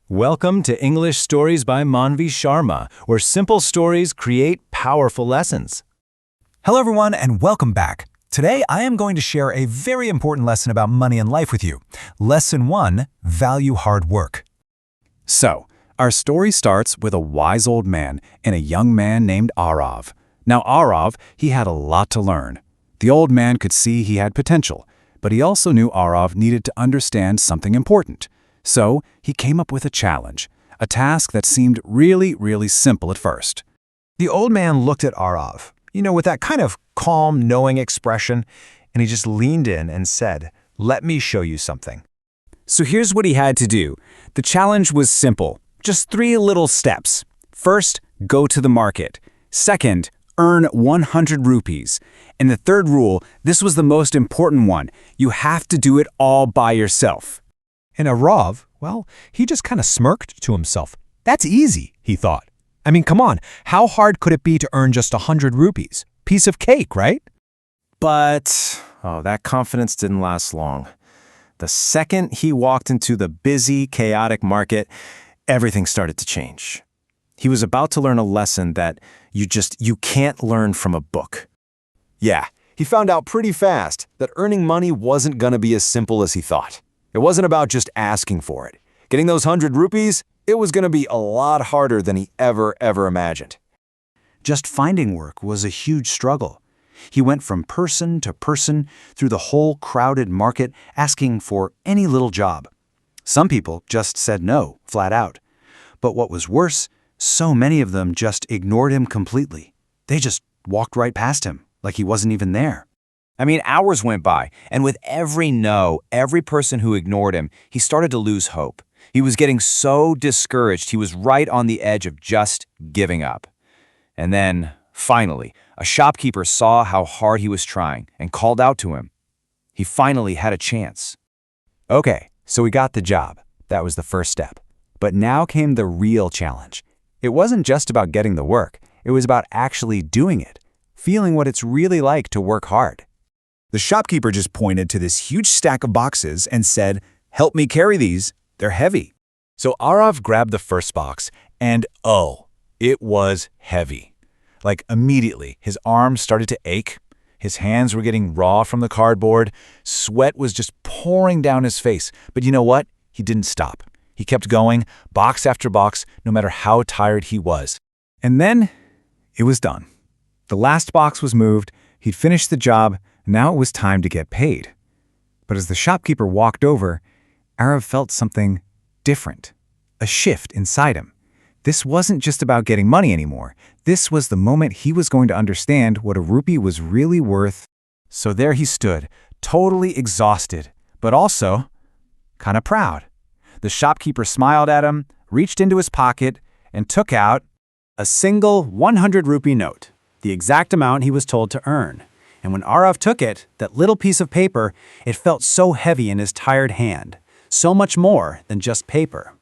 Welcome to English Stories by Manvi Sharma, where simple stories create powerful lessons. Hello everyone and welcome back. Today I am going to share a very important lesson about money and life with you. Lesson 1, value hard work. So, our story starts with a wise old man and a young man named Arav. Now Arav, he had a lot to learn. The old man could see he had potential, but he also knew Arav needed to understand something important. So, he came up with a challenge, a task that seemed really simple at first. The old man looked at Arav, with that kind of calm, knowing expression, and he just leaned in and said, "Let me show you something." So here's what he had to do. The challenge was simple, just 3 little steps. First, go to the market. Second, earn 100 rupees. And the third rule, this was the most important one, you have to do it all by yourself. And Arav, he just kind of smirked to himself. That's easy, he thought. I mean, come on, how hard could it be to earn just 100 rupees? Piece of cake, right? But, that confidence didn't last long. The second he walked into the busy, chaotic market, everything started to change. He was about to learn a lesson that you can't learn from a book. Yeah, he found out pretty fast that earning money wasn't gonna be as simple as he thought. It wasn't about just asking for it. Getting those 100 rupees, it was gonna be a lot harder than he ever imagined. Just finding work was a huge struggle. He went from person to person through the whole crowded market asking for any little job. Some people just said no, flat out. But what was worse, so many of them just ignored him completely. They just walked right past him, like he wasn't even there. I mean, hours went by, and with every no, every person who ignored him, he started to lose hope. He was getting so discouraged, he was right on the edge of just giving up. And then, finally, a shopkeeper saw how hard he was trying and called out to him. He finally had a chance. Okay, so he got the job. That was the first step. But now came the real challenge. It wasn't just about getting the work. It was about actually doing it, feeling what it's really like to work hard. The shopkeeper just pointed to this huge stack of boxes and said, "Help me carry these. They're heavy." So Arav grabbed the first box, and it was heavy. Like immediately, his arms started to ache. His hands were getting raw from the cardboard. Sweat was just pouring down his face. But you know what? He didn't stop. He kept going, box after box, no matter how tired he was. And then it was done. The last box was moved. He'd finished the job. Now it was time to get paid. But as the shopkeeper walked over, Arav felt something different, a shift inside him. This wasn't just about getting money anymore. This was the moment he was going to understand what a rupee was really worth. So there he stood, totally exhausted, but also kind of proud. The shopkeeper smiled at him, reached into his pocket, and took out a single 100 rupee note, the exact amount he was told to earn. And when Arav took it, that little piece of paper, it felt so heavy in his tired hand, so much more than just paper.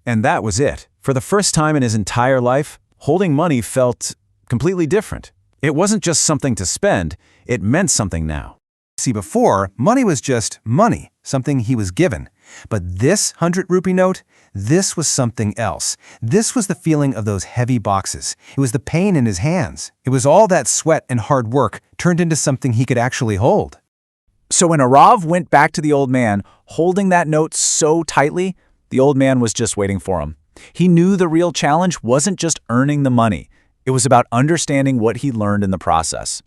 And that was it. For the first time in his entire life, holding money felt completely different. It wasn't just something to spend, it meant something now. See, before, money was just money, something he was given. But this 100 rupee note, this was something else. This was the feeling of those heavy boxes. It was the pain in his hands. It was all that sweat and hard work turned into something he could actually hold. So when Arav went back to the old man, holding that note so tightly, the old man was just waiting for him. He knew the real challenge wasn't just earning the money. It was about understanding what he learned in the process.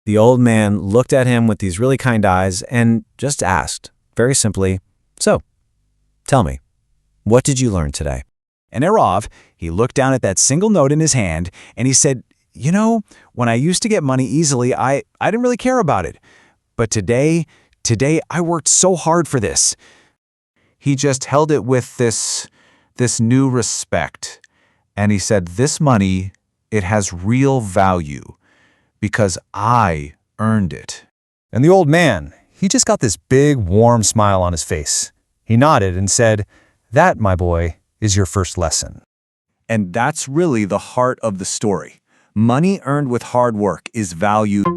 The old man looked at him with these really kind eyes and just asked, very simply, "So, tell me, what did you learn today?" And Arav, he looked down at that single note in his hand and he said, when I used to get money easily, I didn't really care about it. But today I worked so hard for this. He just held it with this new respect. And he said, "This money, it has real value because I earned it." And the old man, he just got this big, warm smile on his face. He nodded and said, "That, my boy, is your first lesson." And that's really the heart of the story. Money earned with hard work is valued.